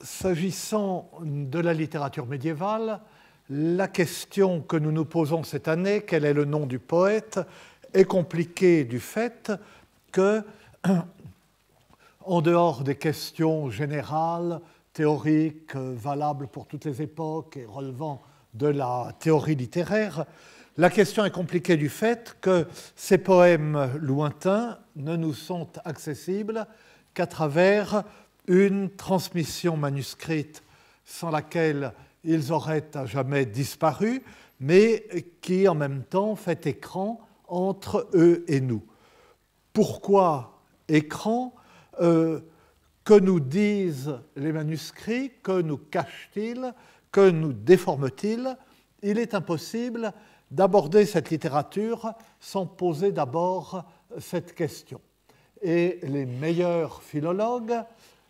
S'agissant de la littérature médiévale, la question que nous nous posons cette année, quel est le nom du poète, est compliquée du fait que, en dehors des questions générales, théoriques, valables pour toutes les époques et relevant de la théorie littéraire, la question est compliquée du fait que ces poèmes lointains ne nous sont accessibles qu'à travers une transmission manuscrite sans laquelle ils auraient à jamais disparu, mais qui en même temps fait écran entre eux et nous. Pourquoi écran? Que nous disent les manuscrits? Que nous cachent-ils? Que nous déforment-ils? Il est impossible d'aborder cette littérature sans poser d'abord cette question. Et les meilleurs philologues,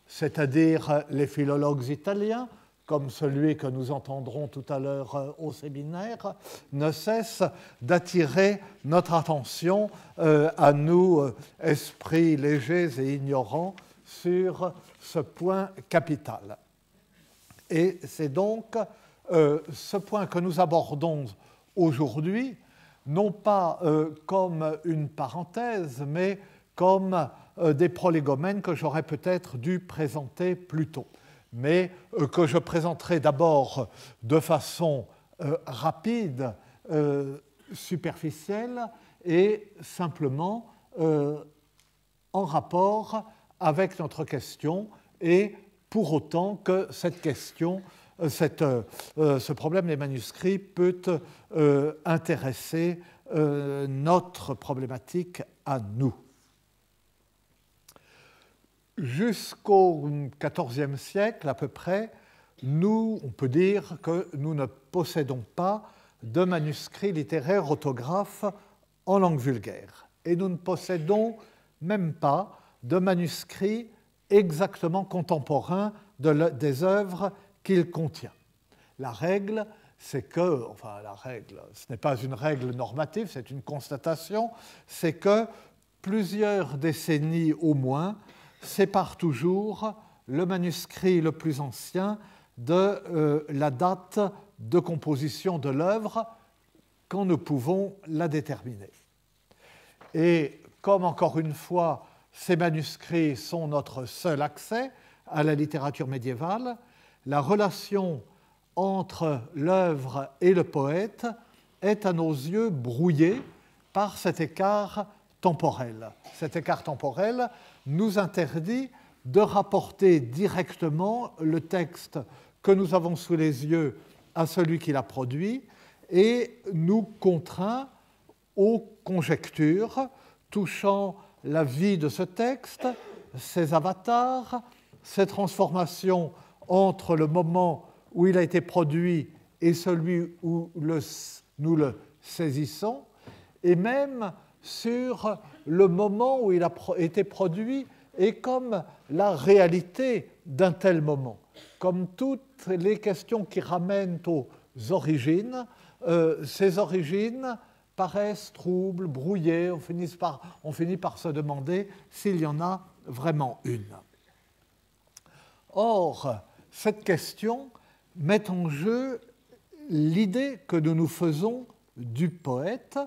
c'est-à-dire les philologues italiens, comme celui que nous entendrons tout à l'heure au séminaire, ne cessent d'attirer notre attention à nous, esprits légers et ignorants, sur ce point capital. Et c'est donc ce point que nous abordons aujourd'hui, non pas comme une parenthèse, mais comme des prolégomènes que j'aurais peut-être dû présenter plus tôt, mais que je présenterai d'abord de façon rapide, superficielle et simplement en rapport avec notre question, et pour autant que cette question, ce problème des manuscrits peut intéresser notre problématique à nous. Jusqu'au XIVe siècle, à peu près, on peut dire que nous ne possédons pas de manuscrits littéraires orthographes en langue vulgaire. Et nous ne possédons même pas de manuscrits exactement contemporains des œuvres qu'il contient. La règle, c'est que, enfin la règle, ce n'est pas une règle normative, c'est une constatation, c'est que plusieurs décennies au moins séparent toujours le manuscrit le plus ancien de la date de composition de l'œuvre quand nous pouvons la déterminer. Et comme encore une fois, ces manuscrits sont notre seul accès à la littérature médiévale, la relation entre l'œuvre et le poète est à nos yeux brouillée par cet écart temporel. Cet écart temporel nous interdit de rapporter directement le texte que nous avons sous les yeux à celui qui l'a produit et nous contraint aux conjectures touchant la vie de ce texte, ses avatars, ses transformations entre le moment où il a été produit et celui où nous le saisissons, et même sur le moment où il a été produit et comme la réalité d'un tel moment. Comme toutes les questions qui ramènent aux origines, ces origines paraissent troubles, brouillées, on finit par se demander s'il y en a vraiment une. Or, cette question met en jeu l'idée que nous nous faisons du poète,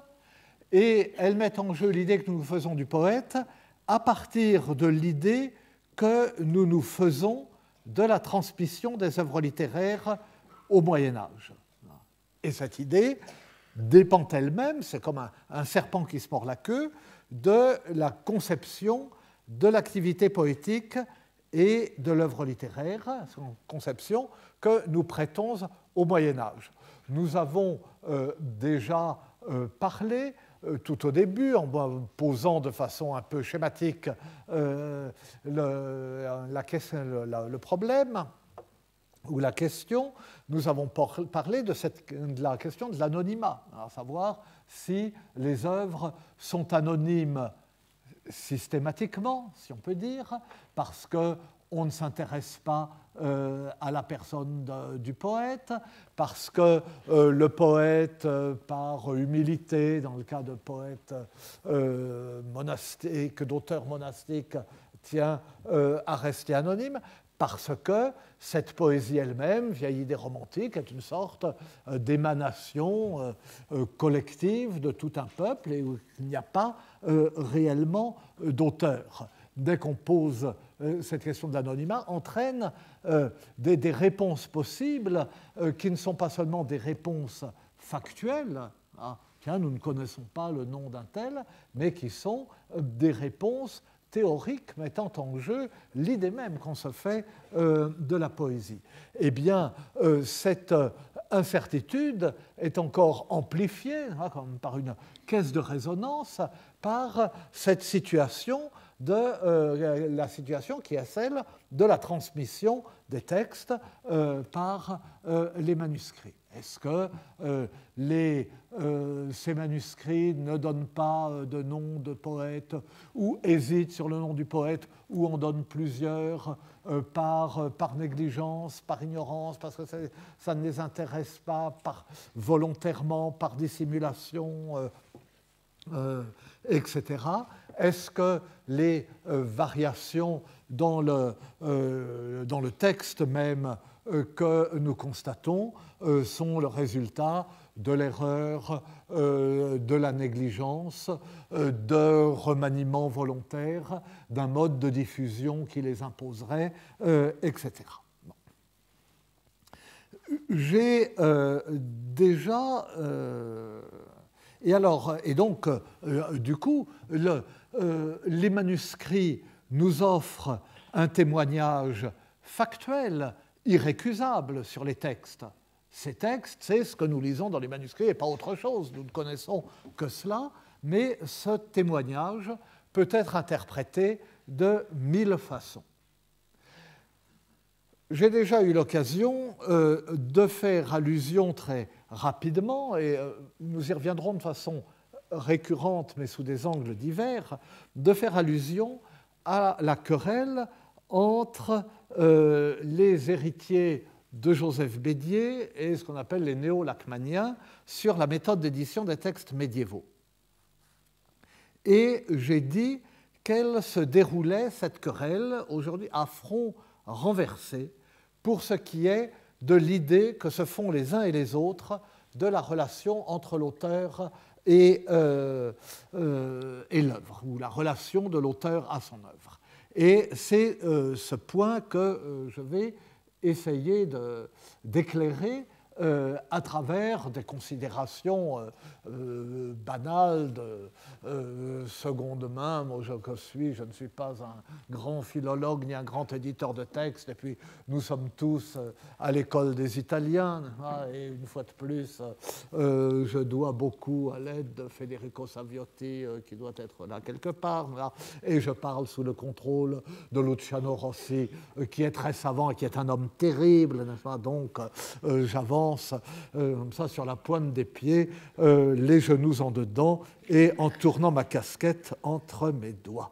et elle met en jeu l'idée que nous nous faisons du poète à partir de l'idée que nous nous faisons de la transmission des œuvres littéraires au Moyen-Âge. Et cette idée dépend elle-même, c'est comme un serpent qui se mord la queue, de la conception de l'activité poétique et de l'œuvre littéraire, conception que nous prêtons au Moyen-Âge. Nous avons déjà parlé tout au début, en posant de façon un peu schématique le problème ou la question, nous avons parlé de la question de l'anonymat, à savoir si les œuvres sont anonymes systématiquement, si on peut dire, parce qu'on ne s'intéresse pas à la personne du poète, parce que le poète, par humilité, dans le cas de poètes monastiques, d'auteurs monastiques, tient à rester anonyme, parce que cette poésie elle-même, vieille idée romantique, est une sorte d'émanation collective de tout un peuple et où il n'y a pas réellement d'auteur. Dès qu'on pose cette question de l'anonymat, entraîne des réponses possibles qui ne sont pas seulement des réponses factuelles, hein, tiens, nous ne connaissons pas le nom d'un tel, mais qui sont des réponses théoriques mettant en jeu l'idée même qu'on se fait de la poésie. Eh bien, cette incertitude est encore amplifiée, hein, comme par une caisse de résonance, par cette situation la situation qui est celle de la transmission des textes par les manuscrits. Est-ce que ces manuscrits ne donnent pas de nom de poète ou hésitent sur le nom du poète ou en donnent plusieurs par négligence, par ignorance, parce que ça ne les intéresse pas, volontairement, par dissimulation, etc. Est-ce que les variations dans le texte même que nous constatons sont le résultat de l'erreur, de la négligence, de remaniement volontaire, d'un mode de diffusion qui les imposerait, etc. Bon. J'ai déjà... Et donc, du coup, les manuscrits nous offrent un témoignage factuel, irrécusable sur les textes. Ces textes, c'est ce que nous lisons dans les manuscrits et pas autre chose. Nous ne connaissons que cela, mais ce témoignage peut être interprété de 1000 façons. J'ai déjà eu l'occasion de faire allusion très rapidement, et nous y reviendrons de façon récurrente, mais sous des angles divers, de faire allusion à la querelle entre les héritiers de Joseph Bédier et ce qu'on appelle les néo-lachmaniens sur la méthode d'édition des textes médiévaux. Et j'ai dit qu'elle se déroulait, cette querelle, aujourd'hui à front renversé, pour ce qui est de l'idée que se font les uns et les autres de la relation entre l'auteur et l'œuvre, ou la relation de l'auteur à son œuvre. Et c'est ce point que je vais essayer d'éclairer à travers des considérations banales de seconde main. Moi, je ne suis pas un grand philologue ni un grand éditeur de textes, et puis nous sommes tous à l'école des Italiens, et une fois de plus, je dois beaucoup à l'aide de Federico Saviotti, qui doit être là quelque part, et je parle sous le contrôle de Luciano Rossi, qui est très savant et qui est un homme terrible, n'est-ce pas? Donc, j'avance comme ça sur la pointe des pieds, les genoux en dedans et en tournant ma casquette entre mes doigts.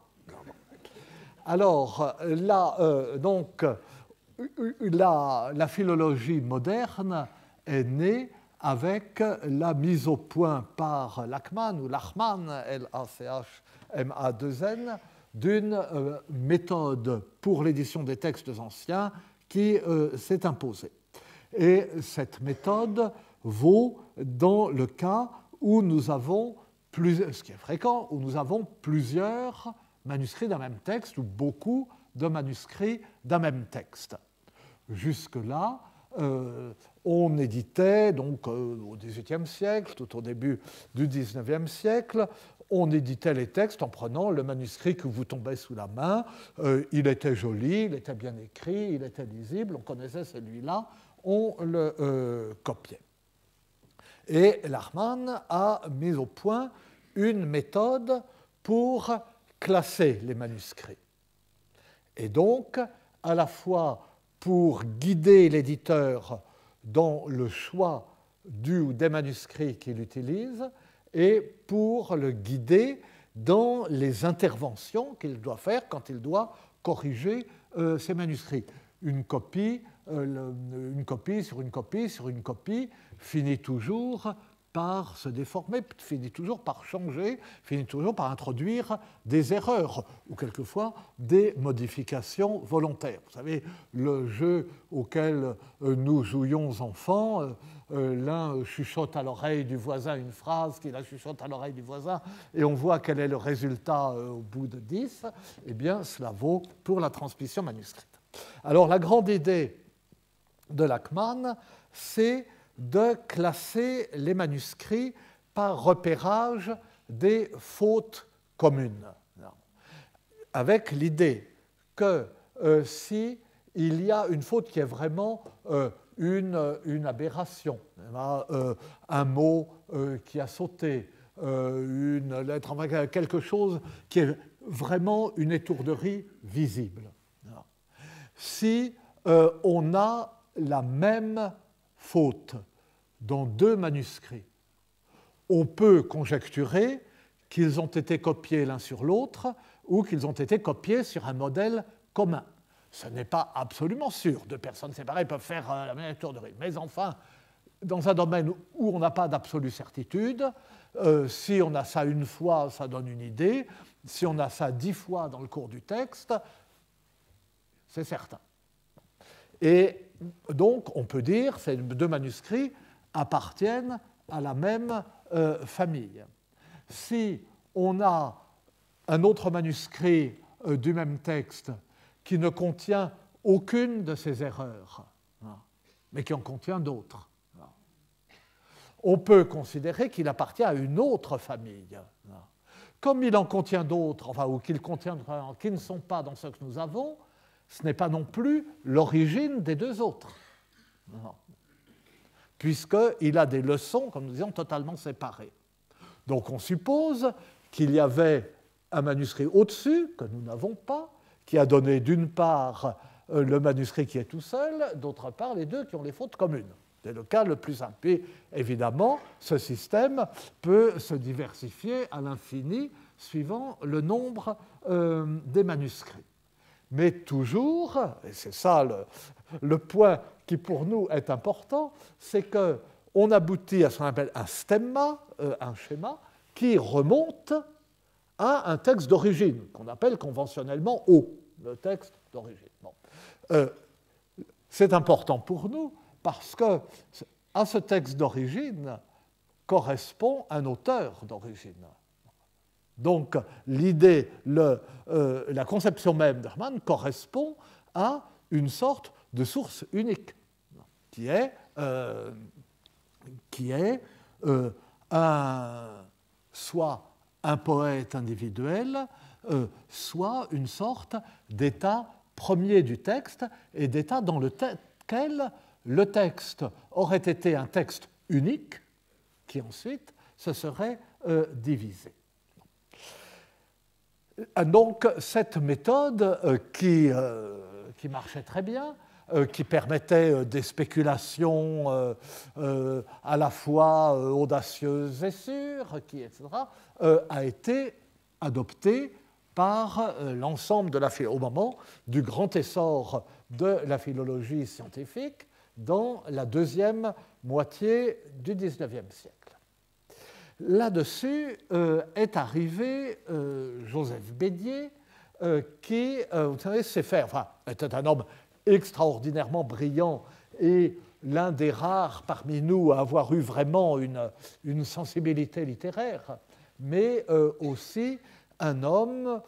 Alors là, donc, la philologie moderne est née avec la mise au point par Lachmann, ou Lachmann, L-A-C-H-M-A-2-N, d'une méthode pour l'édition des textes anciens qui s'est imposée. Et cette méthode vaut dans le cas où nous avons, ce qui est fréquent, où nous avons plusieurs manuscrits d'un même texte ou beaucoup de manuscrits d'un même texte. Jusque-là, on éditait, donc au XVIIIe siècle, tout au début du XIXe siècle, on éditait les textes en prenant le manuscrit que vous tombait sous la main. Il était joli, il était bien écrit, il était lisible, on connaissait celui-là, on le copiait. Et Lachmann a mis au point une méthode pour classer les manuscrits. Et donc, à la fois pour guider l'éditeur dans le choix du ou des manuscrits qu'il utilise, et pour le guider dans les interventions qu'il doit faire quand il doit corriger ces manuscrits. Une copie sur une copie sur une copie finit toujours par se déformer, finit toujours par changer, finit toujours par introduire des erreurs ou quelquefois des modifications volontaires. Vous savez, le jeu auquel nous jouions enfants, l'un chuchote à l'oreille du voisin une phrase qui la chuchote à l'oreille du voisin et on voit quel est le résultat au bout de 10, eh bien cela vaut pour la transmission manuscrite. Alors la grande idée de Lachmann, c'est de classer les manuscrits par repérage des fautes communes, avec l'idée que si il y a une faute qui est vraiment une aberration, un mot qui a sauté, une lettre, enfin, quelque chose qui est vraiment une étourderie visible. Si on a la même faute dans deux manuscrits, on peut conjecturer qu'ils ont été copiés l'un sur l'autre ou qu'ils ont été copiés sur un modèle commun. Ce n'est pas absolument sûr. Deux personnes séparées peuvent faire la même étourderie. Mais enfin, dans un domaine où on n'a pas d'absolue certitude, si on a ça une fois, ça donne une idée. Si on a ça 10 fois dans le cours du texte, c'est certain. Et donc, on peut dire que ces deux manuscrits appartiennent à la même famille. Si on a un autre manuscrit du même texte qui ne contient aucune de ces erreurs, mais qui en contient d'autres, on peut considérer qu'il appartient à une autre famille. Comme il en contient d'autres, enfin, ou qu'il contient qui ne sont pas dans ce que nous avons, ce n'est pas non plus l'origine des deux autres, puisqu'il a des leçons, comme nous disions, totalement séparées. Donc on suppose qu'il y avait un manuscrit au-dessus, que nous n'avons pas, qui a donné d'une part le manuscrit qui est tout seul, d'autre part les deux qui ont les fautes communes. C'est le cas le plus simple. Et évidemment, ce système peut se diversifier à l'infini suivant le nombre des manuscrits. Mais toujours, et c'est ça le point qui pour nous est important, c'est qu'on aboutit à ce qu'on appelle un stemma, un schéma, qui remonte à un texte d'origine, qu'on appelle conventionnellement O, le texte d'origine. Bon. C'est important pour nous parce qu'à ce texte d'origine correspond un auteur d'origine. Donc l'idée, la conception même d'Hermann correspond à une sorte de source unique, qui est soit un poète individuel, soit une sorte d'état premier du texte et d'état dans lequel le texte aurait été un texte unique qui ensuite se serait divisé. Donc cette méthode qui marchait très bien, qui permettait des spéculations à la fois audacieuses et sûres, etc., a été adoptée par l'ensemble de au moment du grand essor de la philologie scientifique dans la deuxième moitié du XIXe siècle. Là-dessus est arrivé Joseph Bédier, qui, vous savez, sait faire, enfin, était un homme extraordinairement brillant et l'un des rares parmi nous à avoir eu vraiment une sensibilité littéraire, mais aussi un homme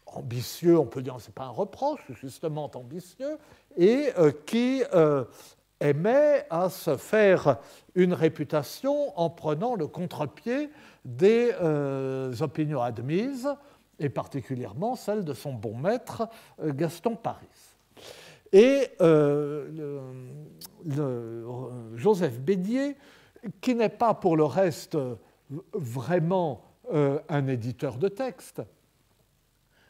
ambitieux, on peut dire, ce n'est pas un reproche, justement ambitieux, et qui aimait à se faire une réputation en prenant le contre-pied des opinions admises, et particulièrement celle de son bon maître Gaston Paris. Et Joseph Bédier, qui n'est pas pour le reste vraiment un éditeur de texte,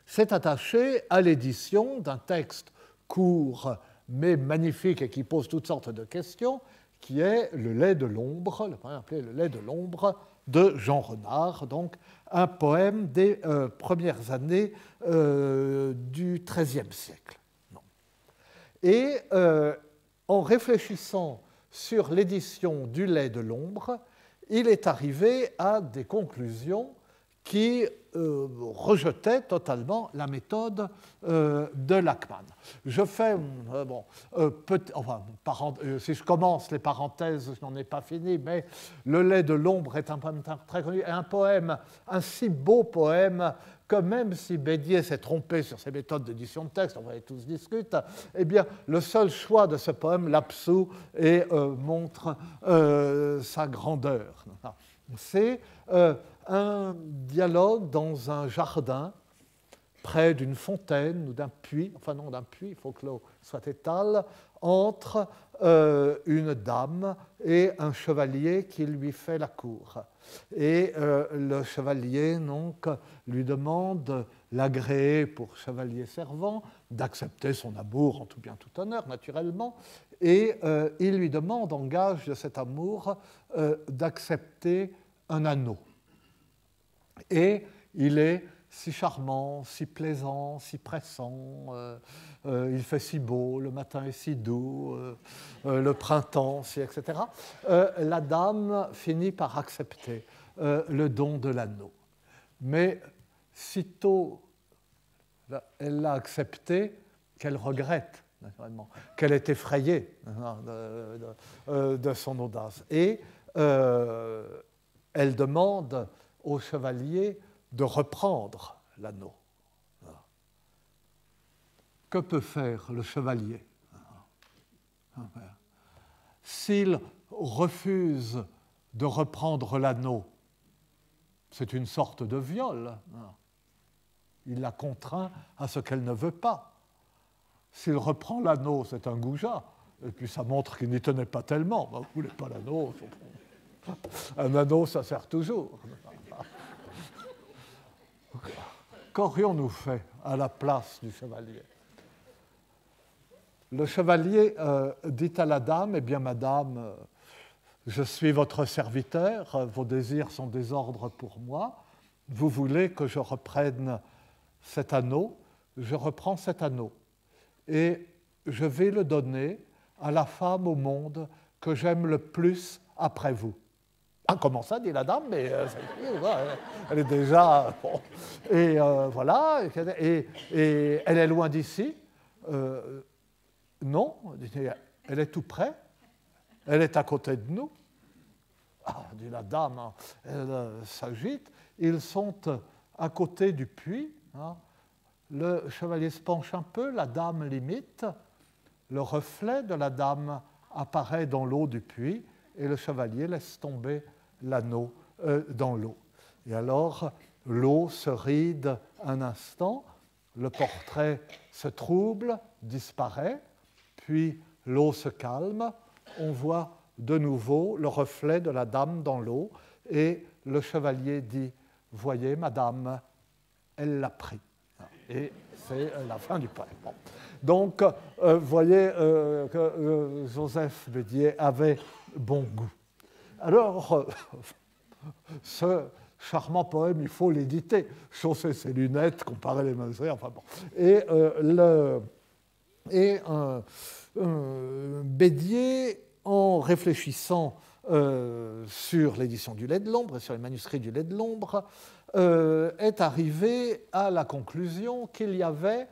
s'est attaché à l'édition d'un texte court mais magnifique et qui pose toutes sortes de questions, qui est Le lait de l'ombre, le poème appelé Le lait de l'ombre de Jean Renard, donc un poème des premières années du XIIIe siècle. Et en réfléchissant sur l'édition du lait de l'ombre, il est arrivé à des conclusions qui rejetait totalement la méthode de Lachmann. Je fais, si je commence les parenthèses, je n'en ai pas fini, mais Le lait de l'ombre est un poème très connu, un si beau poème que même si Bédier s'est trompé sur ses méthodes d'édition de texte, on va les tous discuter, eh bien, le seul choix de ce poème l'absout et montre sa grandeur. C'est un dialogue dans un jardin, près d'une fontaine ou d'un puits, enfin non, d'un puits, il faut que l'eau soit étale, entre une dame et un chevalier qui lui fait la cour. Et le chevalier, donc, lui demande l'agréer pour chevalier servant, d'accepter son amour en tout bien, tout honneur, naturellement, et il lui demande, en gage de cet amour, d'accepter un anneau. Et il est si charmant, si plaisant, si pressant, il fait si beau, le matin est si doux, le printemps, etc. La dame finit par accepter le don de l'anneau. Mais sitôt elle l'a accepté, qu'elle regrette, naturellement, qu'elle est effrayée de son audace. Et elle demande au chevalier de reprendre l'anneau. Que peut faire le chevalier? S'il refuse de reprendre l'anneau, c'est une sorte de viol. Il la contraint à ce qu'elle ne veut pas. S'il reprend l'anneau, c'est un goujat, et puis ça montre qu'il n'y tenait pas tellement. Vous ne voulez pas l'anneau? Un anneau, ça sert toujours. Qu'aurions-nous fait à la place du chevalier? Le chevalier dit à la dame, « Eh bien, madame, je suis votre serviteur, vos désirs sont des ordres pour moi. Vous voulez que je reprenne cet anneau, je reprends cet anneau. Et je vais le donner à la femme au monde que j'aime le plus après vous. » Ah, comment ça, dit la dame, mais elle est déjà... Bon. Et voilà, et elle est loin d'ici. Non, elle est tout près. Elle est à côté de nous. Ah, dit la dame, hein, elle s'agite. Ils sont à côté du puits. Hein. Le chevalier se penche un peu, la dame l'imite. Le reflet de la dame apparaît dans l'eau du puits et le chevalier laisse tomber l'anneau dans l'eau. Et alors, l'eau se ride un instant, le portrait se trouble, disparaît, puis l'eau se calme, on voit de nouveau le reflet de la dame dans l'eau, et le chevalier dit « Voyez, madame, elle l'a pris ». Et c'est la fin du poème. Bon. Donc, vous voyez que Joseph Bédier avait bon goût. Alors, ce charmant poème, il faut l'éditer, chausser ses lunettes, comparer les mesures, enfin bon. Et Bédier, en réfléchissant sur l'édition du lait de l'ombre et sur les manuscrits du lait de l'ombre, est arrivé à la conclusion qu'il y avait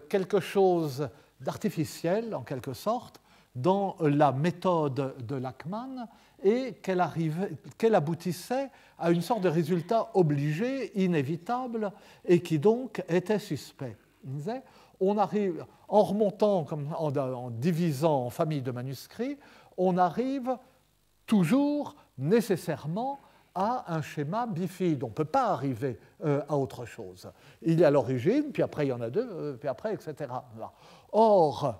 quelque chose d'artificiel, en quelque sorte, dans la méthode de Lachmann et qu'elle aboutissait à une sorte de résultat obligé, inévitable, et qui donc était suspect. Il disait, on arrive, en remontant, en divisant en familles de manuscrits, on arrive toujours nécessairement à un schéma bifide. On ne peut pas arriver à autre chose. Il y a l'origine, puis après il y en a deux, puis après, etc. Or,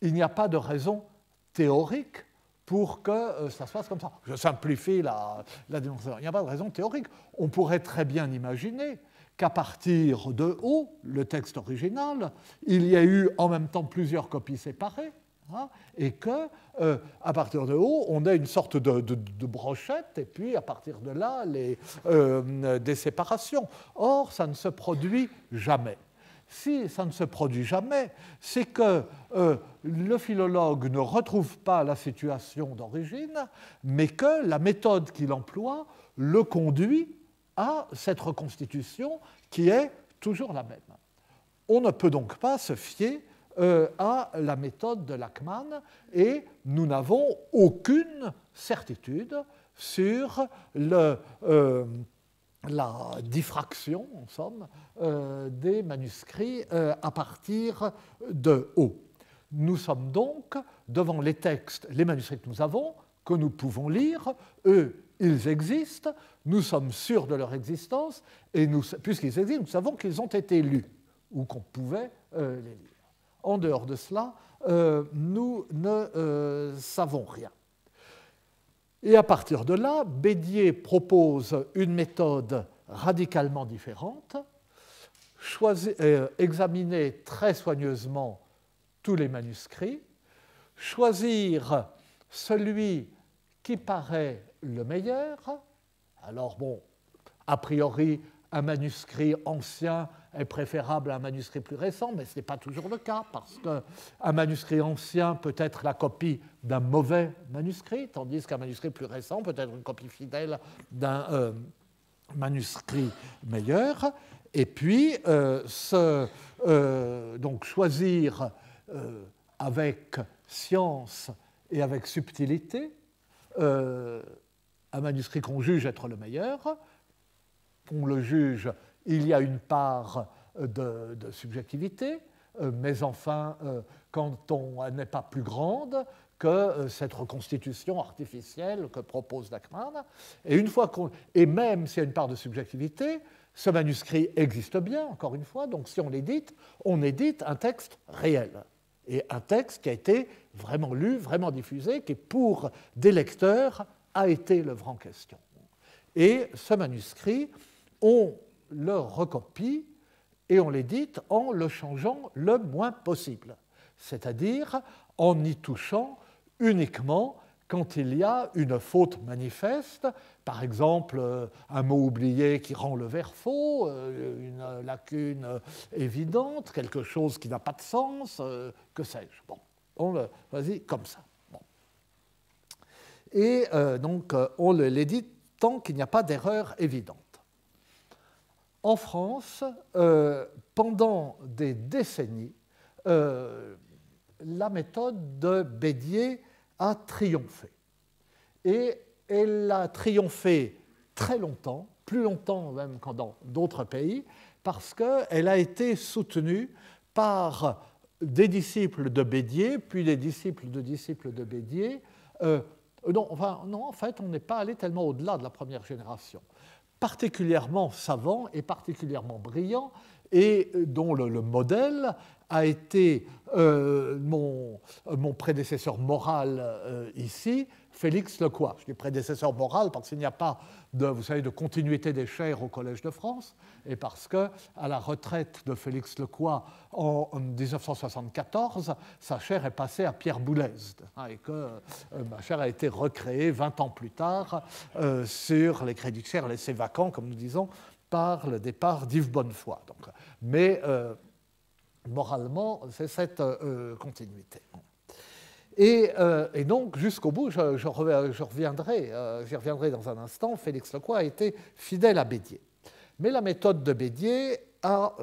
il n'y a pas de raison théorique pour que ça se passe comme ça. Je simplifie la démonstration. Il n'y a pas de raison théorique. On pourrait très bien imaginer qu'à partir de O, le texte original, il y a eu en même temps plusieurs copies séparées, hein, et que, à partir de O, on a une sorte de brochette, et puis à partir de là, des séparations. Or, ça ne se produit jamais. si ça ne se produit jamais, c'est que le philologue ne retrouve pas la situation d'origine, mais que la méthode qu'il emploie le conduit à cette reconstitution qui est toujours la même. On ne peut donc pas se fier à la méthode de Lachmann et nous n'avons aucune certitude sur la diffraction, en somme, des manuscrits à partir de O. Nous sommes donc devant les textes, les manuscrits que nous avons, que nous pouvons lire. Eux, ils existent, nous sommes sûrs de leur existence, et puisqu'ils existent, nous savons qu'ils ont été lus, ou qu'on pouvait les lire. En dehors de cela, nous ne savons rien. Et à partir de là, Bédier propose une méthode radicalement différente, examiner très soigneusement tous les manuscrits, choisir celui qui paraît le meilleur. Alors bon, a priori, un manuscrit ancien est préférable à un manuscrit plus récent, mais ce n'est pas toujours le cas, parce qu'un manuscrit ancien peut être la copie d'un mauvais manuscrit, tandis qu'un manuscrit plus récent peut être une copie fidèle d'un manuscrit meilleur. Et puis, donc choisir avec science et avec subtilité un manuscrit qu'on juge être le meilleur. On le juge, il y a une part de subjectivité, mais enfin, quand on n'est pas plus grande que cette reconstitution artificielle que propose Lachmann, et même s'il y a une part de subjectivité, ce manuscrit existe bien, encore une fois, donc si on édite un texte réel, et un texte qui a été vraiment lu, vraiment diffusé, qui pour des lecteurs a été l'œuvre en question. Et ce manuscrit, on le recopie et on l'édite en le changeant le moins possible, c'est-à-dire en y touchant uniquement quand il y a une faute manifeste, par exemple un mot oublié qui rend le vers faux, une lacune évidente, quelque chose qui n'a pas de sens, que sais-je. Bon, on le choisit comme ça. Bon. Et donc on l'édite tant qu'il n'y a pas d'erreur évidente. En France, pendant des décennies, la méthode de Bédier a triomphé. Et elle a triomphé très longtemps, plus longtemps même qu'en dans d'autres pays, parce qu'elle a été soutenue par des disciples de Bédier, puis des disciples de Bédier. Non, en fait, on n'est pas allé tellement au-delà de la première génération. Particulièrement savant et particulièrement brillant, et dont le modèle a été mon prédécesseur moral ici, Félix Lecloy. Je dis prédécesseur moral parce qu'il n'y a pas de continuité des chaires au Collège de France, et parce qu'à la retraite de Félix Lecloy en 1974, sa chaire est passée à Pierre Boulez, et que ma chaire a été recréée 20 ans plus tard sur les crédits de chaire laissés vacants, comme nous disons, par le départ d'Yves Bonnefoy. Donc, mais moralement, c'est cette continuité. Et donc, jusqu'au bout, j'y reviendrai dans un instant, Félix Lecloy a été fidèle à Bédier. Mais la méthode de Bédier a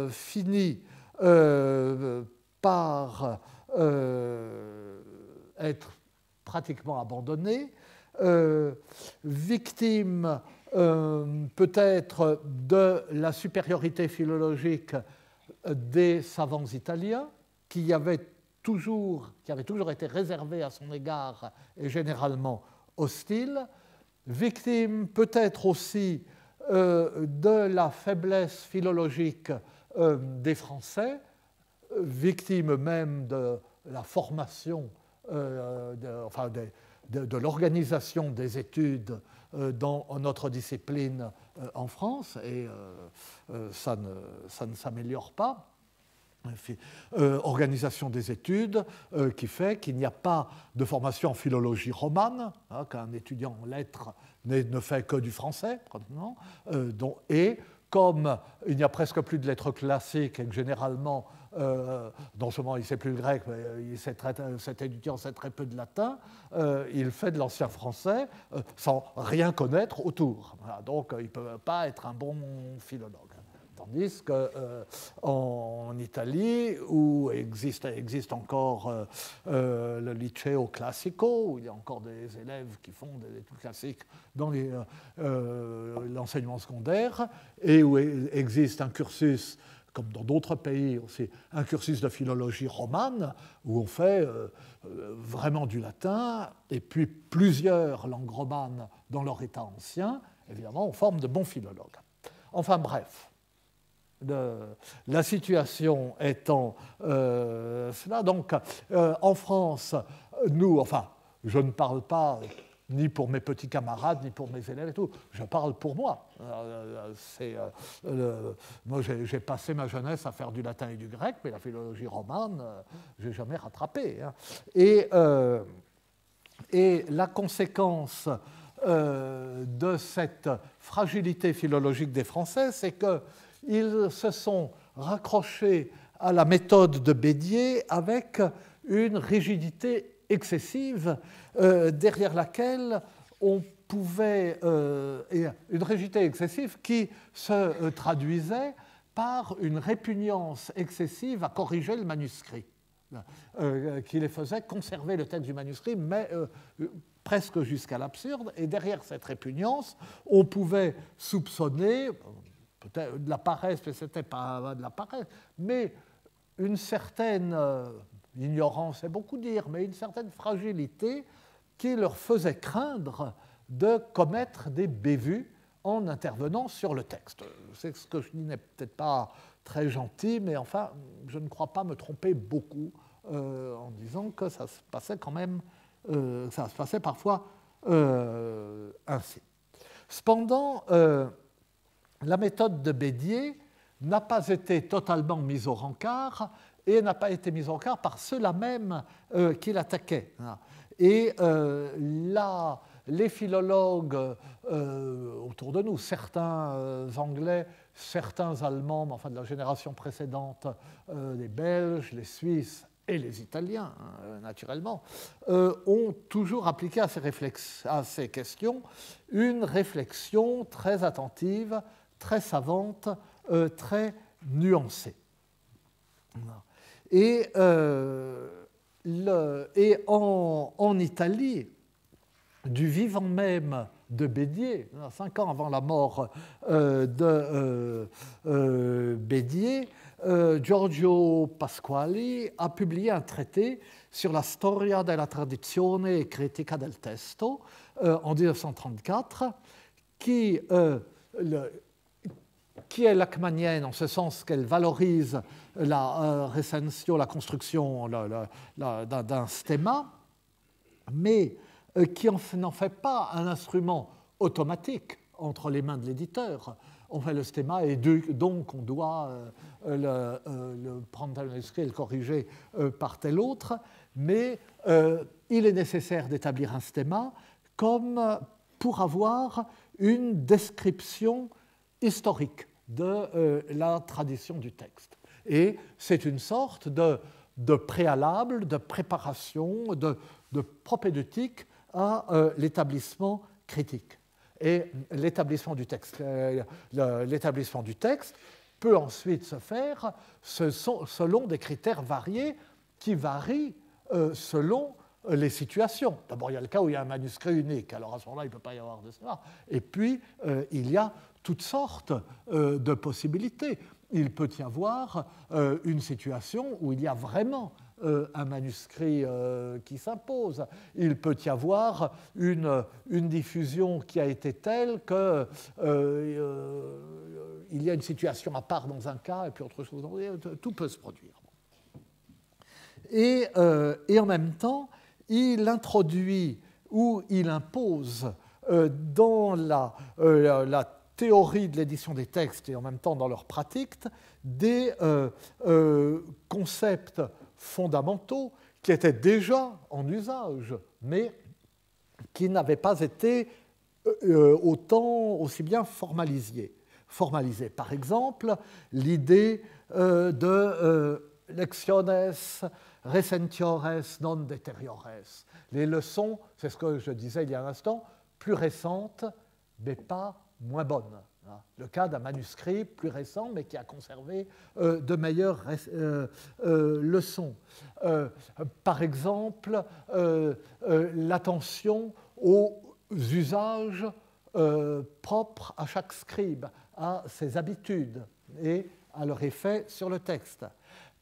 fini par être pratiquement abandonnée, victime peut-être de la supériorité philologique des savants italiens qui avaient toujours été réservés à son égard et généralement hostiles, victime peut-être aussi de la faiblesse philologique des Français, victime même de la formation, de l'organisation des études dans notre discipline en France, et ça ne s'améliore pas. Organisation des études qui fait qu'il n'y a pas de formation en philologie romane, qu'un étudiant en lettres ne fait que du français, et comme il n'y a presque plus de lettres classiques et que généralement, non seulement il ne sait plus le grec, mais cet étudiant sait très peu de latin, il fait de l'ancien français sans rien connaître autour. Voilà, donc il ne peut pas être un bon philologue. Tandis qu'en Italie, où existe encore le liceo classico, où il y a encore des élèves qui font des études classiques dans l'enseignement secondaire, et où existe un cursus, comme dans d'autres pays aussi, un cursus de philologie romane, où on fait vraiment du latin, et puis plusieurs langues romanes dans leur état ancien, évidemment, on forme de bons philologues. Enfin bref. La situation étant cela, donc en France, nous, enfin, je ne parle pas ni pour mes petits camarades, ni pour mes élèves et tout, je parle pour moi. Moi, j'ai passé ma jeunesse à faire du latin et du grec, mais la philologie romane, je n'ai jamais rattrapé. Hein. Et la conséquence de cette fragilité philologique des Français, c'est que ils se sont raccrochés à la méthode de Bédier avec une rigidité excessive derrière laquelle on pouvait... une rigidité excessive qui se traduisait par une répugnance excessive à corriger le manuscrit, qui les faisait conserver le texte du manuscrit, mais presque jusqu'à l'absurde. Et derrière cette répugnance, on pouvait soupçonner... peut-être de la paresse, mais ce n'était pas de la paresse, mais une certaine ignorance, c'est beaucoup dire, mais une certaine fragilité qui leur faisait craindre de commettre des bévues en intervenant sur le texte. C'est ce que je dis n'est peut-être pas très gentil, mais enfin, je ne crois pas me tromper beaucoup en disant que ça se passait quand même, ça se passait parfois ainsi. Cependant, la méthode de Bédier n'a pas été totalement mise au rencard et n'a pas été mise au rencard par ceux-là même qui l'attaquaient. Et les philologues autour de nous, certains Anglais, certains Allemands, mais enfin de la génération précédente, les Belges, les Suisses et les Italiens, naturellement, ont toujours appliqué à ces questions une réflexion très attentive, très savante, très nuancée. Et en Italie, du vivant même de Bédier, 5 ans avant la mort de Bédier, Giorgio Pasquali a publié un traité sur la Storia della tradizione e critica del testo en 1934, qui est lachmanienne en ce sens qu'elle valorise la recensio, la construction d'un stemma, mais qui n'en fait pas un instrument automatique entre les mains de l'éditeur. On fait le stemma et donc on doit le prendre tel manuscrit et le corriger par tel autre, mais il est nécessaire d'établir un stemma comme pour avoir une description historique de la tradition du texte. Et c'est une sorte de préalable, de préparation, de propédeutique à l'établissement critique. Et l'établissement du texte peut ensuite se faire selon des critères variés qui varient selon les situations. D'abord, il y a le cas où il y a un manuscrit unique, alors à ce moment-là, il ne peut pas y avoir de cela. Et puis, il y a toutes sortes de possibilités. Il peut y avoir une situation où il y a vraiment un manuscrit qui s'impose. Il peut y avoir une diffusion qui a été telle qu'il y a une situation à part dans un cas et puis autre chose dans l'autre. Tout peut se produire. Et en même temps, il introduit ou il impose dans la théorie de l'édition des textes et en même temps dans leur pratique des concepts fondamentaux qui étaient déjà en usage, mais qui n'avaient pas été aussi bien formalisés. formalisées. Par exemple, l'idée de lectiones recentiores non deteriores. Les leçons, c'est ce que je disais il y a un instant, plus récentes, mais pas moins bonnes. Le cas d'un manuscrit plus récent, mais qui a conservé de meilleures leçons. Par exemple, l'attention aux usages propres à chaque scribe, à ses habitudes et à leur effet sur le texte.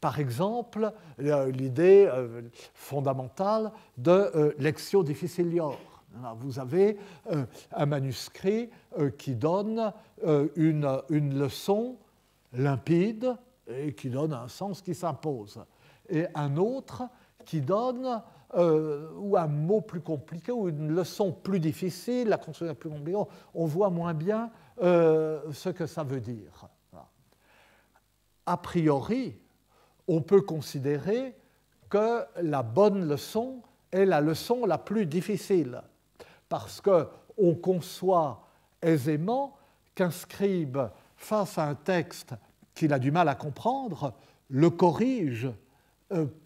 Par exemple, l'idée fondamentale de lectio difficilior. Vous avez un manuscrit qui donne une leçon limpide et qui donne un sens qui s'impose, et un autre qui donne ou un mot plus compliqué ou une leçon plus difficile, la construction plus compliquée, on voit moins bien ce que ça veut dire. A priori, on peut considérer que la bonne leçon est la leçon la plus difficile, parce qu'on conçoit aisément qu'un scribe, face à un texte qu'il a du mal à comprendre, le corrige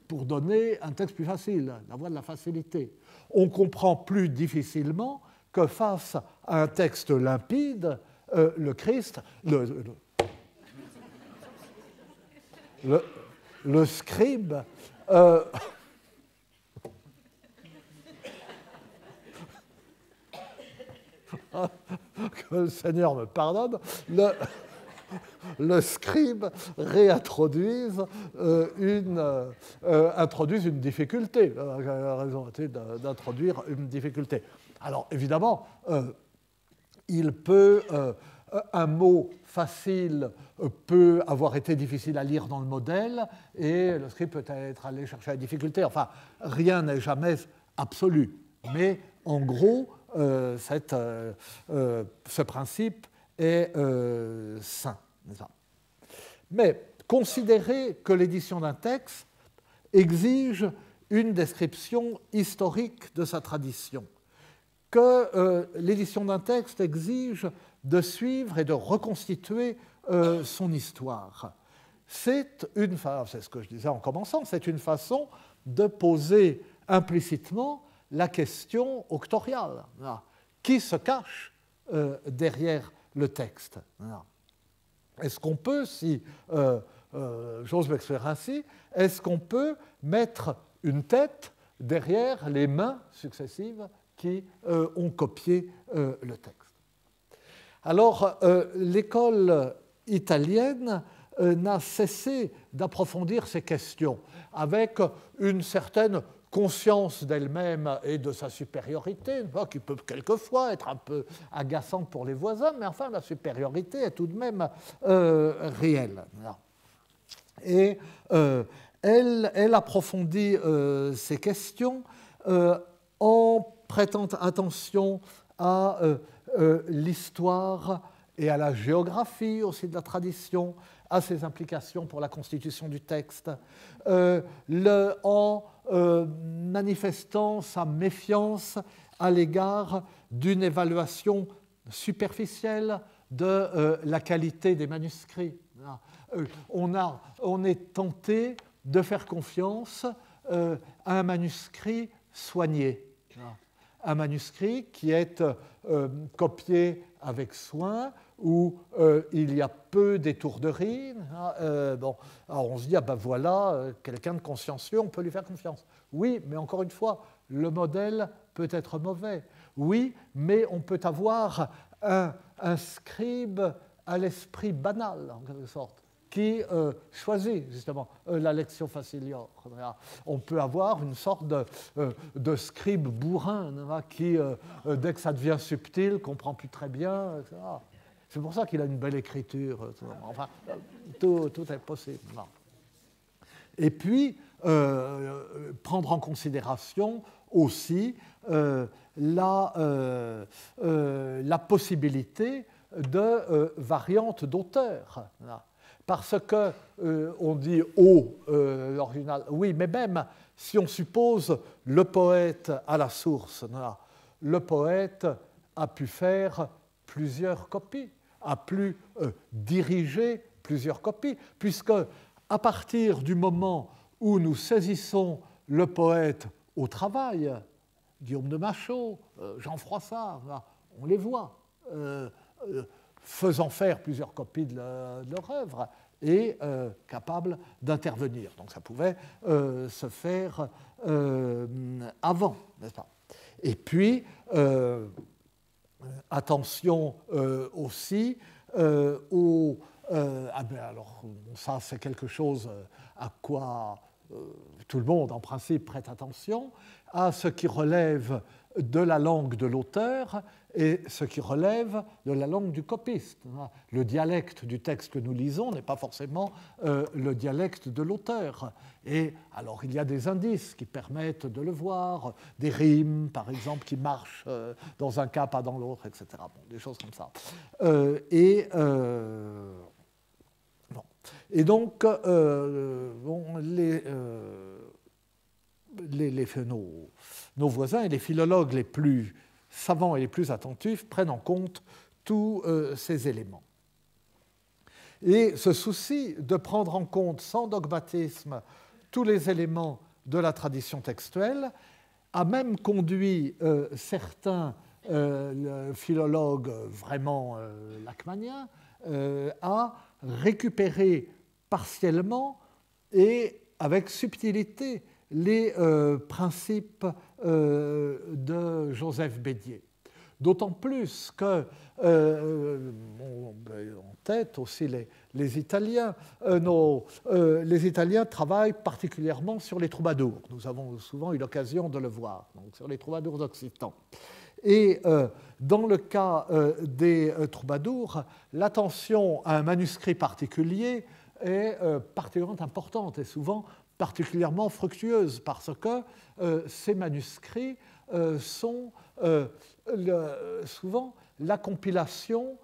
pour donner un texte plus facile, la voie de la facilité. On comprend plus difficilement que face à un texte limpide, le Christ, le scribe que le Seigneur me pardonne, le scribe réintroduise introduise une difficulté. La raison était d'introduire une difficulté. Alors évidemment, il peut, un mot facile peut avoir été difficile à lire dans le modèle et le scribe peut être allé chercher la difficulté. Enfin, rien n'est jamais absolu. Mais en gros, ce principe est sain. Mais considérer que l'édition d'un texte exige une description historique de sa tradition, que l'édition d'un texte exige de suivre et de reconstituer son histoire. C'est ce que je disais en commençant, c'est une façon de poser implicitement la question octoriale. Qui se cache derrière le texte? Est-ce qu'on peut, si j'ose m'exprimer ainsi, est-ce qu'on peut mettre une tête derrière les mains successives qui ont copié le texte? Alors, l'école italienne n'a cessé d'approfondir ces questions avec une certaine conscience d'elle-même et de sa supériorité, qui peut quelquefois être un peu agaçante pour les voisins, mais enfin la supériorité est tout de même réelle. Et elle approfondit ces questions en prêtant attention à l'histoire et à la géographie aussi de la tradition, à ses implications pour la constitution du texte, en manifestant sa méfiance à l'égard d'une évaluation superficielle de la qualité des manuscrits. On est tenté de faire confiance à un manuscrit soigné, un manuscrit qui est copié avec soin, où il y a peu d'étourderies. Alors on se dit, ah ben voilà, quelqu'un de consciencieux, on peut lui faire confiance. Oui, mais encore une fois, le modèle peut être mauvais. Oui, mais on peut avoir un scribe à l'esprit banal, en quelque sorte, qui choisit justement la lectio facilior. On peut avoir une sorte de scribe bourrin qui, dès que ça devient subtil, comprend plus très bien, etc. C'est pour ça qu'il a une belle écriture. Enfin, tout est possible. Et puis, prendre en considération aussi la possibilité de variantes d'auteurs. Parce qu'on dit « au l'original », oui, mais même si on suppose le poète à la source, le poète a pu faire plusieurs copies. à plus diriger plusieurs copies, puisque à partir du moment où nous saisissons le poète au travail, Guillaume de Machaut, Jean Froissart, on les voit, faisant faire plusieurs copies de leur œuvre et capables d'intervenir. Donc ça pouvait se faire avant, n'est-ce pas? Et puis, attention aussi aux... alors ça, c'est quelque chose à quoi tout le monde, en principe, prête attention, à ce qui relève de la langue de l'auteur et ce qui relève de la langue du copiste. Le dialecte du texte que nous lisons n'est pas forcément le dialecte de l'auteur. Et alors, il y a des indices qui permettent de le voir, des rimes, par exemple, qui marchent dans un cas, pas dans l'autre, etc. Bon, des choses comme ça. Et donc, nos voisins et les philologues les plus savants et les plus attentifs prennent en compte tous ces éléments. Et ce souci de prendre en compte sans dogmatisme tous les éléments de la tradition textuelle a même conduit certains philologues vraiment lachmaniens à récupérer partiellement et avec subtilité les principes de Joseph Bédier. D'autant plus que, en tête aussi les Italiens, les Italiens travaillent particulièrement sur les troubadours. Nous avons souvent eu l'occasion de le voir, donc sur les troubadours occitans. Et dans le cas des troubadours, l'attention à un manuscrit particulier est particulièrement importante et souvent particulièrement fructueuse parce que ces manuscrits sont souvent la compilation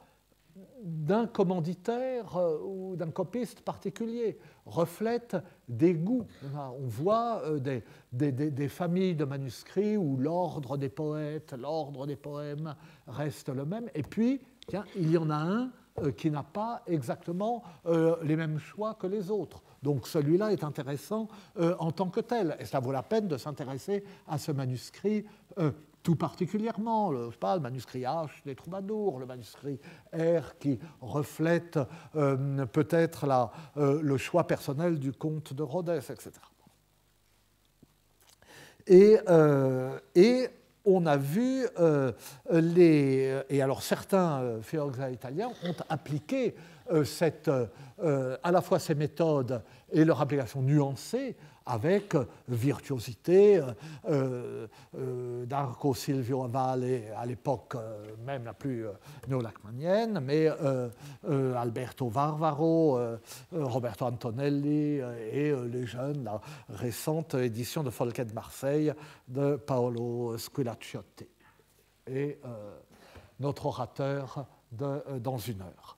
d'un commanditaire ou d'un copiste particulier, reflète des goûts. On voit des familles de manuscrits où l'ordre des poètes, l'ordre des poèmes reste le même. Et puis, tiens, il y en a un qui n'a pas exactement les mêmes choix que les autres. Donc celui-là est intéressant en tant que tel. Et ça vaut la peine de s'intéresser à ce manuscrit tout particulièrement, le manuscrit H des troubadours, le manuscrit R qui reflète peut-être le choix personnel du comte de Rhodes, etc. Et on a vu et alors certains philologues italiens ont appliqué à la fois ces méthodes et leur application nuancée avec virtuosité. Darco Silvio Avale, à l'époque même la plus néolachmanienne, mais Alberto Varvaro, Roberto Antonelli et les jeunes, la récente édition de Folquet de Marseille de Paolo Squillacciotti. Et notre orateur dans une heure.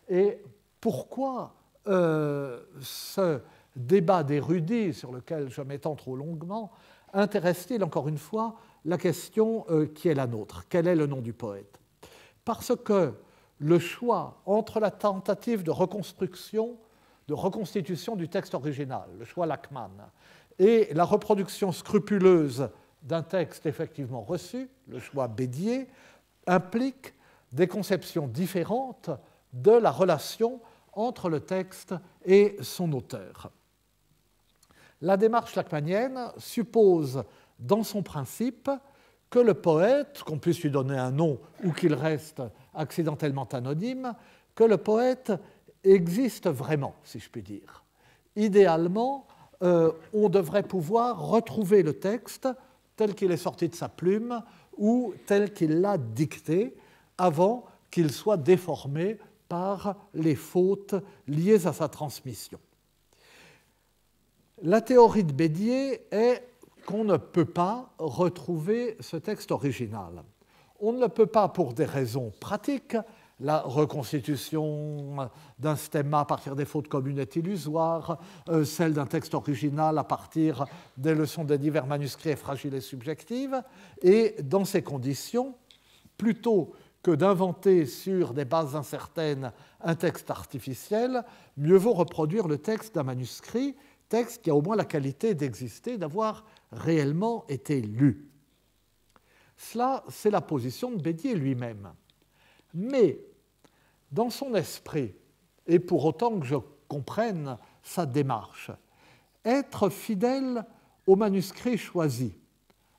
Et pourquoi ce débat d'érudits sur lequel je m'étends trop longuement intéresse-t-il encore une fois la question qui est la nôtre? Quel est le nom du poète? Parce que le choix entre la tentative de reconstitution du texte original, le choix Lachmann, et la reproduction scrupuleuse d'un texte effectivement reçu, le choix Bédier, implique des conceptions différentes de la relation entre le texte et son auteur. La démarche lachmannienne suppose dans son principe que le poète, qu'on puisse lui donner un nom ou qu'il reste accidentellement anonyme, que le poète existe vraiment, si je puis dire. Idéalement, on devrait pouvoir retrouver le texte tel qu'il est sorti de sa plume ou tel qu'il l'a dicté avant qu'il soit déformé par les fautes liées à sa transmission. La théorie de Bédier est qu'on ne peut pas retrouver ce texte original. On ne le peut pas pour des raisons pratiques. La reconstitution d'un stemma à partir des fautes communes est illusoire, celle d'un texte original à partir des leçons des divers manuscrits est fragile et subjective. Et dans ces conditions, plutôt que d'inventer sur des bases incertaines un texte artificiel, mieux vaut reproduire le texte d'un manuscrit, texte qui a au moins la qualité d'exister, d'avoir réellement été lu. Cela, c'est la position de Bédier lui-même. Mais, dans son esprit, et pour autant que je comprenne sa démarche, être fidèle au manuscrit choisi,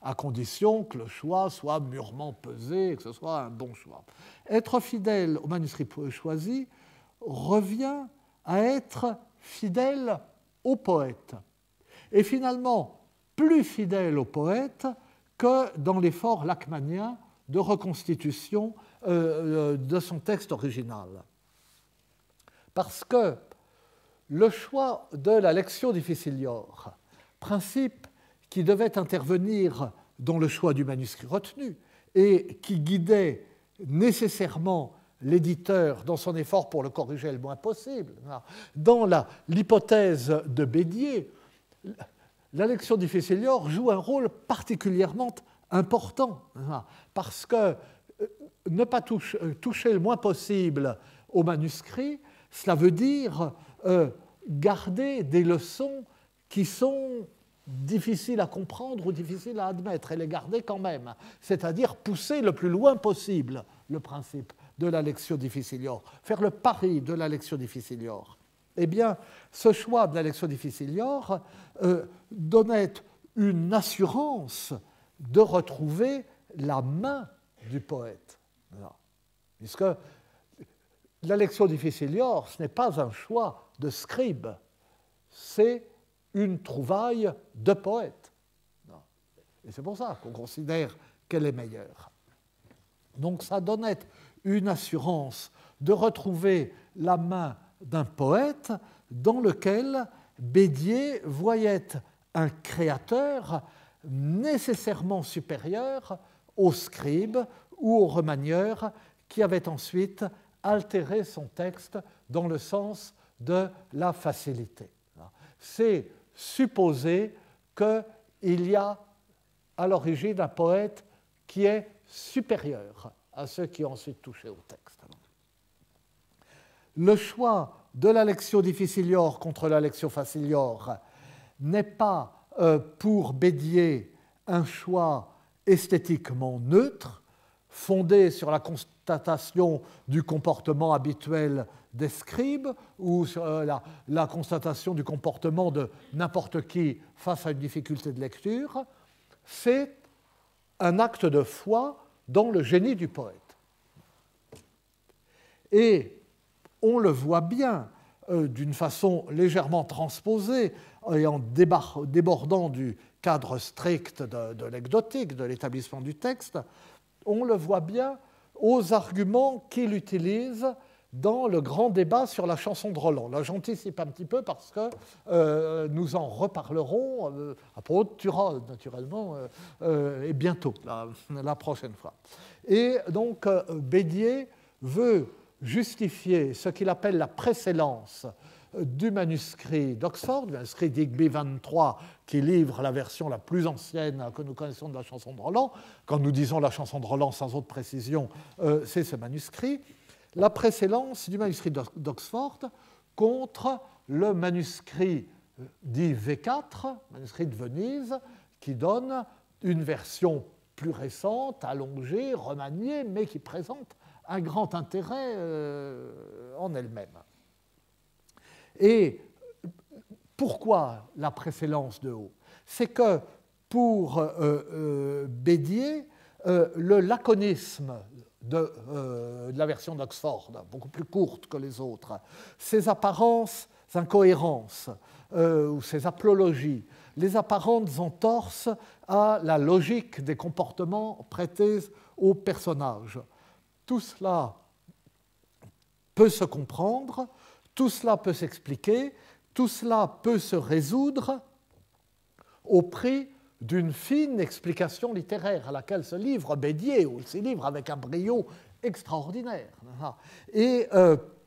à condition que le choix soit mûrement pesé et que ce soit un bon choix. Être fidèle au manuscrit choisi revient à être fidèle au poète. Et finalement, plus fidèle au poète que dans l'effort lachmannien de reconstitution de son texte original. Parce que le choix de la lectio difficilior, principe qui devait intervenir dans le choix du manuscrit retenu et qui guidait nécessairement l'éditeur dans son effort pour le corriger le moins possible. Dans l'hypothèse de Bédier, la lectio difficilior joue un rôle particulièrement important, parce que ne pas toucher le moins possible au manuscrit, cela veut dire garder des leçons qui sont difficiles à comprendre ou difficiles à admettre, et les garder quand même, c'est-à-dire pousser le plus loin possible le principe de la lectio difficilior, faire le pari de la lectio difficilior. Eh bien, ce choix de la lectio difficilior donnait une assurance de retrouver la main du poète. Puisque la lectio difficilior, ce n'est pas un choix de scribe, c'est une trouvaille de poète. Et c'est pour ça qu'on considère qu'elle est meilleure. Donc ça donnait une assurance de retrouver la main d'un poète dans lequel Bédier voyait un créateur nécessairement supérieur au scribe ou au remanieur qui avait ensuite altéré son texte dans le sens de la facilité. C'est supposer qu'il y a à l'origine un poète qui est supérieur à ceux qui ont ensuite touché au texte. Le choix de la lectio difficilior contre la lectio facilior n'est pas pour Bédier un choix esthétiquement neutre, fondé sur la constatation du comportement habituel des scribes ou sur la constatation du comportement de n'importe qui face à une difficulté de lecture, c'est un acte de foi dans le génie du poète. Et on le voit bien d'une façon légèrement transposée et en débordant du cadre strict de l'ecdotique, de l'établissement du texte, on le voit bien aux arguments qu'il utilise dans le grand débat sur la chanson de Roland. Là, j'anticipe un petit peu parce que nous en reparlerons à propos de Turol, naturellement, et bientôt, la prochaine fois. Et donc, Bédier veut justifier ce qu'il appelle la précédence du manuscrit d'Oxford, du manuscrit d'Higby 23, qui livre la version la plus ancienne que nous connaissons de la chanson de Roland. Quand nous disons la chanson de Roland sans autre précision, c'est ce manuscrit. La précédence du manuscrit d'Oxford contre le manuscrit dit V4, manuscrit de Venise, qui donne une version plus récente, allongée, remaniée, mais qui présente un grand intérêt en elle-même. Et pourquoi la précédence de haut? C'est que pour Bédier, le laconisme de la version d'Oxford, beaucoup plus courte que les autres, ses apparences incohérences ou ses aplologies, les apparentes entorses à la logique des comportements prêtés aux personnages. Tout cela peut se comprendre, tout cela peut s'expliquer, tout cela peut se résoudre au prix d'une fine explication littéraire à laquelle se livre Bédier, ou il s'y livre avec un brio extraordinaire. Et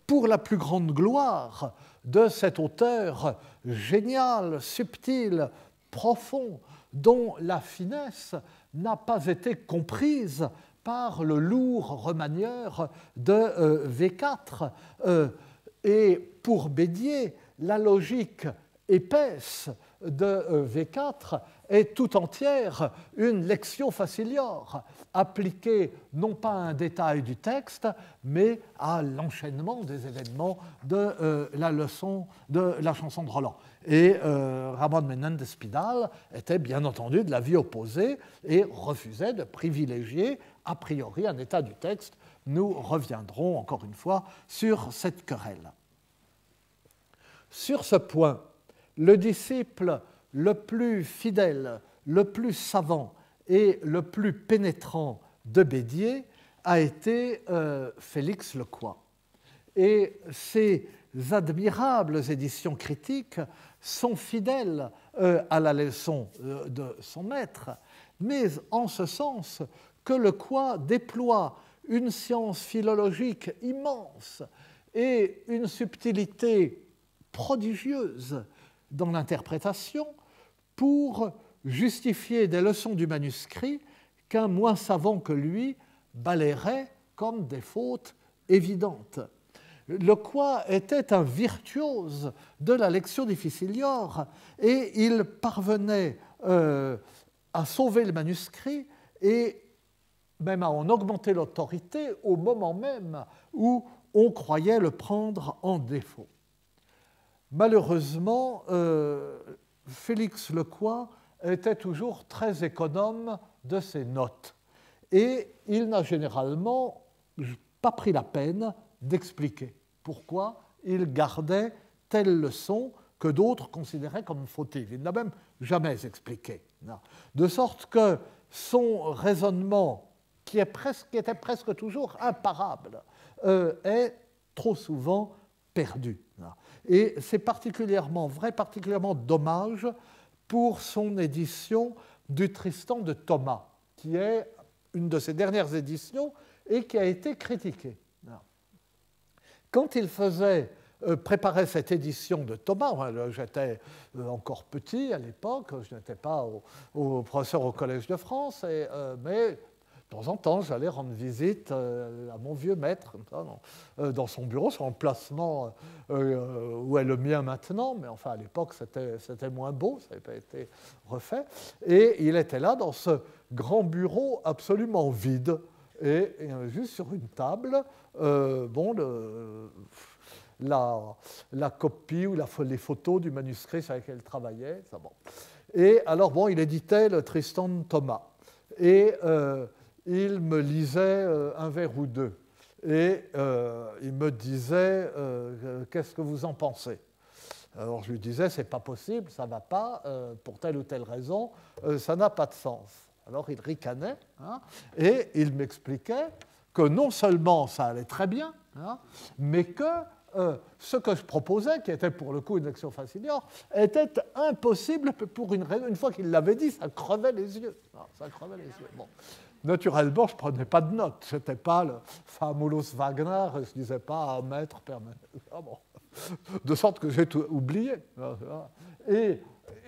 pour la plus grande gloire de cet auteur génial, subtil, profond, dont la finesse n'a pas été comprise par le lourd remanieur de V4. Et pour Bédier, la logique épaisse de V4 est tout entière une lectio facilior, appliquée non pas à un détail du texte, mais à l'enchaînement des événements de la leçon de la chanson de Roland. Et Ramon Menendez Pidal était bien entendu de l'avis opposé et refusait de privilégier a priori un état du texte. Nous reviendrons encore une fois sur cette querelle. Sur ce point, le disciple le plus fidèle, le plus savant et le plus pénétrant de Bédier a été Félix Lecroix. Et ces admirables éditions critiques sont fidèles à la leçon de son maître, mais en ce sens que Lecroix déploie une science philologique immense et une subtilité prodigieuse dans l'interprétation pour justifier des leçons du manuscrit qu'un moins savant que lui balayerait comme des fautes évidentes. Lecroix était un virtuose de la lectio difficilior et il parvenait à sauver le manuscrit et même à en augmenter l'autorité au moment même où on croyait le prendre en défaut. Malheureusement, Félix Lecroix était toujours très économe de ses notes et il n'a généralement pas pris la peine d'expliquer pourquoi il gardait telle leçon que d'autres considéraient comme fautive. Il n'a même jamais expliqué. De sorte que son raisonnement, qui était presque toujours imparable, est trop souvent perdu. Et c'est particulièrement vrai, particulièrement dommage pour son édition du Tristan de Thomas, qui est une de ses dernières éditions et qui a été critiquée. Quand il préparait cette édition de Thomas, j'étais encore petit à l'époque, je n'étais pas au professeur au Collège de France, mais de temps en temps, j'allais rendre visite à mon vieux maître, comme ça, dans son bureau, sur l'emplacement où est le mien maintenant, mais enfin à l'époque c'était moins beau, ça n'avait pas été refait. Et il était là dans ce grand bureau absolument vide, et juste sur une table, la copie ou les photos du manuscrit sur lequel il travaillait. Ça, bon. Et alors, il éditait le Tristan de Thomas. Et il me lisait un vers ou deux. Et il me disait qu'est-ce que vous en pensez? Alors je lui disais c'est pas possible, ça ne va pas, pour telle ou telle raison, ça n'a pas de sens. Alors il ricanait et il m'expliquait que non seulement ça allait très bien, mais que ce que je proposais, qui était pour le coup une lectio facilior, était impossible pour une raison. Une fois qu'il l'avait dit, ça crevait les yeux. Ça crevait les yeux. Bon. Naturellement, je ne prenais pas de notes. Je n'étais pas le famulus Wagner, je ne disais pas maître, permanent. Bon. De sorte que j'ai tout oublié.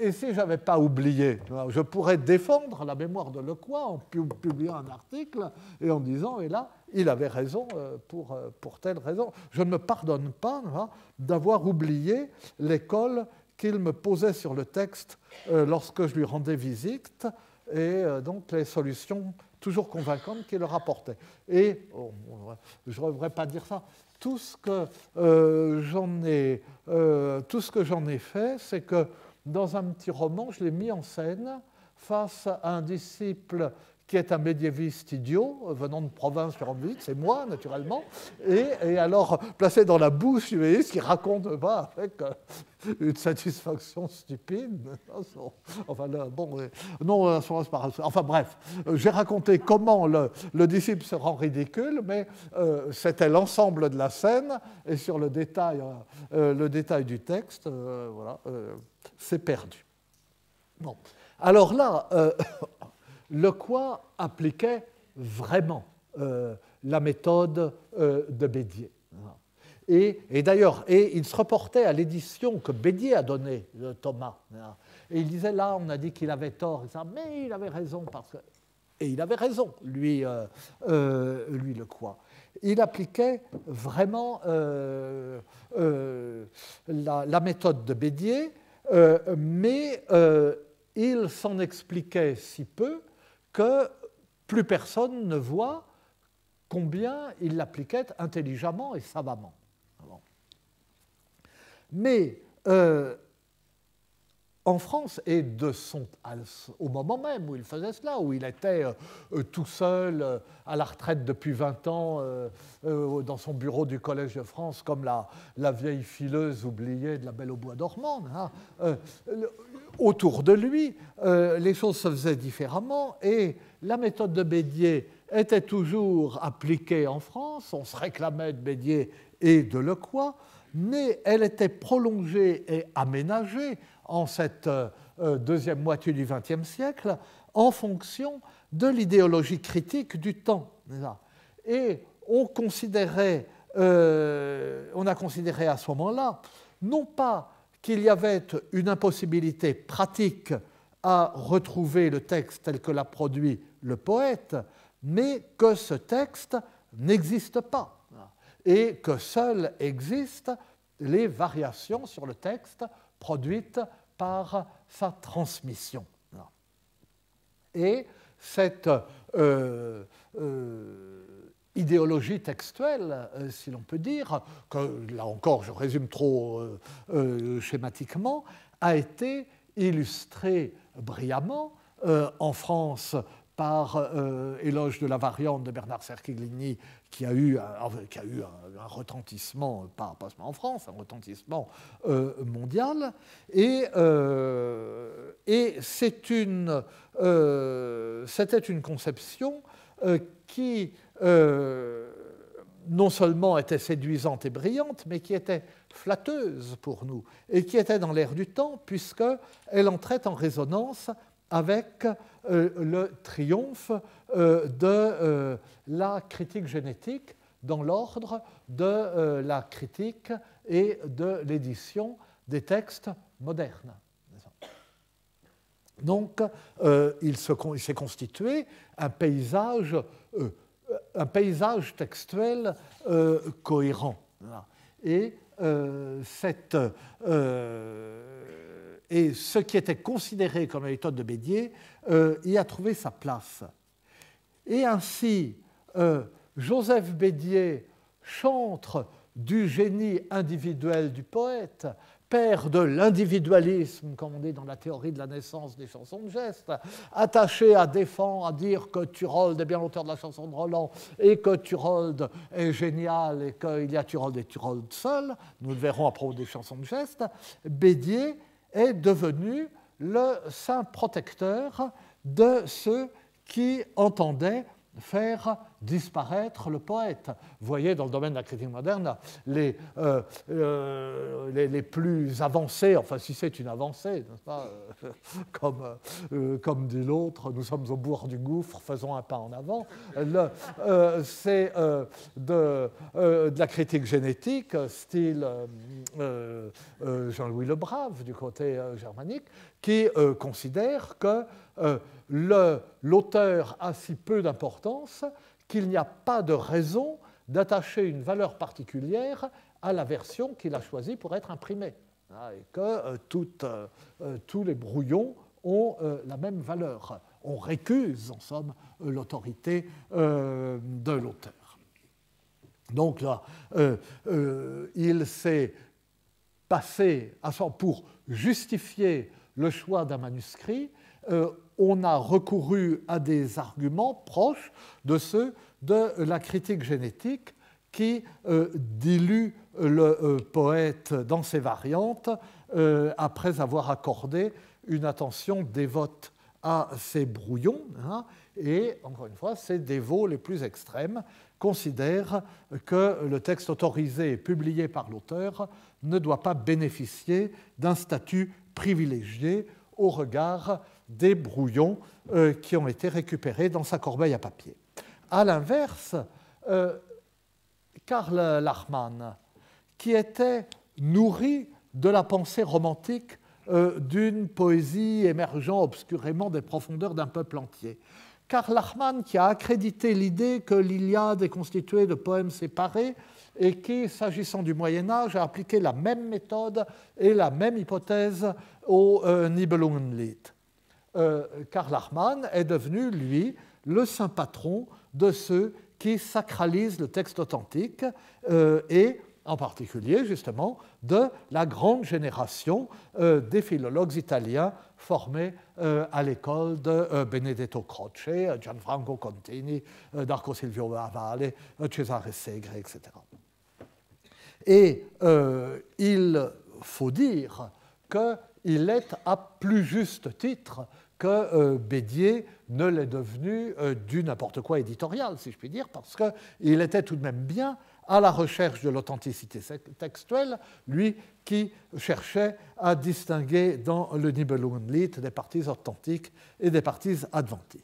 Et si je n'avais pas oublié, je pourrais défendre la mémoire de Lecroix en publiant un article et en disant, et là, il avait raison pour telle raison. Je ne me pardonne pas d'avoir oublié l'école qu'il me posait sur le texte lorsque je lui rendais visite et donc les solutions toujours convaincantes qu'il leur apportait. Et, je ne devrais pas dire ça, tout ce que j'en ai fait, c'est que dans un petit roman, je l'ai mis en scène face à un disciple qui est un médiéviste idiot, venant de province sur une visite, c'est moi, naturellement, et alors placé dans la bouche du médiéviste qui raconte pas avec une satisfaction stupide. Enfin, enfin bref, j'ai raconté comment le disciple se rend ridicule, mais c'était l'ensemble de la scène, et sur le détail du texte, c'est perdu. Bon. Alors là, Lecroix appliquait vraiment la méthode de Bédier. Et d'ailleurs, il se reportait à l'édition que Bédier a donnée de Thomas. Et il disait, là, on a dit qu'il avait tort, mais il avait raison parce que... Et il avait raison, lui Lecroix. Il appliquait vraiment la méthode de Bédier, mais il s'en expliquait si peu que plus personne ne voit combien il l'appliquait intelligemment et savamment. Mais en France, et au moment même où il faisait cela, où il était tout seul, à la retraite depuis 20 ans, dans son bureau du Collège de France, comme la vieille fileuse oubliée de La Belle au bois dormant, hein, autour de lui, les choses se faisaient différemment, et la méthode de Bédier était toujours appliquée en France, on se réclamait de Bédier et de Lecroix, mais elle était prolongée et aménagée en cette deuxième moitié du XXe siècle en fonction de l'idéologie critique du temps. Et on a considéré à ce moment-là, non pas qu'il y avait une impossibilité pratique à retrouver le texte tel que l'a produit le poète, mais que ce texte n'existe pas et que seules existent les variations sur le texte produites par sa transmission. Et cette idéologie textuelle, si l'on peut dire, que là encore je résume trop schématiquement, a été illustrée brillamment en France par Éloge de la variante de Bernard Cerchiglini, qui a eu un retentissement, pas seulement en France, un retentissement mondial. Et c'était une conception qui non seulement était séduisante et brillante, mais qui était flatteuse pour nous, et qui était dans l'air du temps, puisqu'elle entrait en résonance avec le triomphe de la critique génétique dans l'ordre de la critique et de l'édition des textes modernes. Donc, il s'est constitué un paysage textuel cohérent. Et ce qui était considéré comme la méthode de Bédier y a trouvé sa place. Et ainsi, Joseph Bédier, chantre du génie individuel du poète, père de l'individualisme, comme on dit dans la théorie de la naissance des chansons de geste, attaché à défendre, à dire que Turold est bien l'auteur de la chanson de Roland et que Turold est génial et qu'il y a Turold et Turold seul, nous le verrons à propos des chansons de geste, Bédier est devenu le saint protecteur de ceux qui entendaient faire disparaître le poète. Vous voyez, dans le domaine de la critique moderne, les plus avancés, enfin si c'est une avancée, n'est-ce pas, comme dit l'autre, nous sommes au bord du gouffre, faisons un pas en avant, c'est de la critique génétique, style Jean-Louis Le Brave du côté germanique, qui considère que l'auteur a si peu d'importance qu'il n'y a pas de raison d'attacher une valeur particulière à la version qu'il a choisie pour être imprimée, et que tous les brouillons ont la même valeur. On récuse, en somme, l'autorité de l'auteur. Donc là, il s'est passé, pour justifier le choix d'un manuscrit, on a recouru à des arguments proches de ceux de la critique génétique qui dilue le poète dans ses variantes après avoir accordé une attention dévote à ses brouillons. Et encore une fois, ces dévots les plus extrêmes considèrent que le texte autorisé et publié par l'auteur ne doit pas bénéficier d'un statut privilégié au regard des brouillons qui ont été récupérés dans sa corbeille à papier. À l'inverse, Karl Lachmann, qui était nourri de la pensée romantique d'une poésie émergeant obscurément des profondeurs d'un peuple entier, Karl Lachmann qui a accrédité l'idée que l'Iliade est constituée de poèmes séparés et qui, s'agissant du Moyen-Âge, a appliqué la même méthode et la même hypothèse au Nibelungenlied. Karl Lachmann est devenu, lui, le saint patron de ceux qui sacralisent le texte authentique et en particulier, justement, de la grande génération des philologues italiens formés à l'école de Benedetto Croce, Gianfranco Contini, Darco Silvio Avale, Cesare Segre, etc. Et il faut dire qu'il est à plus juste titre que Bédier ne l'est devenu du n'importe quoi éditorial, si je puis dire, parce qu'il était tout de même bien à la recherche de l'authenticité textuelle, lui qui cherchait à distinguer dans le Nibelungenlied des parties authentiques et des parties adventives.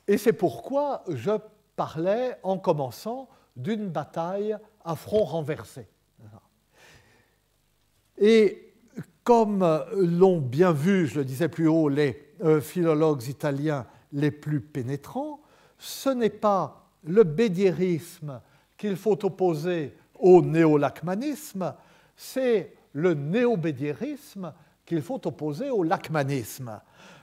Et c'est pourquoi je parlais en commençant d'une bataille à front renversé. Et comme l'ont bien vu, je le disais plus haut, les philologues italiens les plus pénétrants, ce n'est pas le bédierisme qu'il faut opposer au néolachmanisme, c'est le néobédierisme qu'il faut opposer au lachmanisme.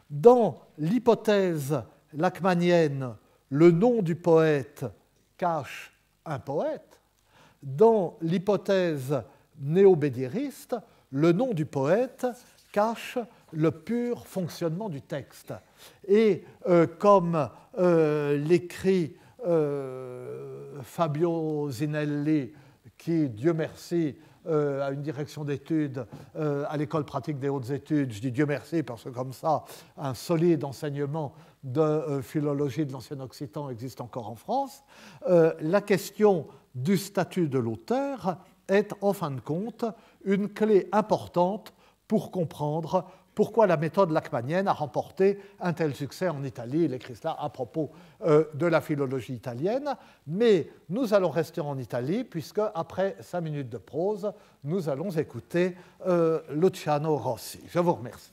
Dans l'hypothèse lachmanienne, le nom du poète cache un poète. Dans l'hypothèse néobédieriste, le nom du poète cache le pur fonctionnement du texte. Et comme l'écrit Fabio Zinelli, qui, Dieu merci, a une direction d'études à l'École pratique des hautes études, je dis Dieu merci parce que comme ça, un solide enseignement de philologie de l'ancien occitan existe encore en France, la question du statut de l'auteur est en fin de compte une clé importante pour comprendre pourquoi la méthode lachmanienne a remporté un tel succès en Italie. Il écrit cela à propos de la philologie italienne. Mais nous allons rester en Italie, puisque après 5 minutes de prose, nous allons écouter Luciano Rossi. Je vous remercie.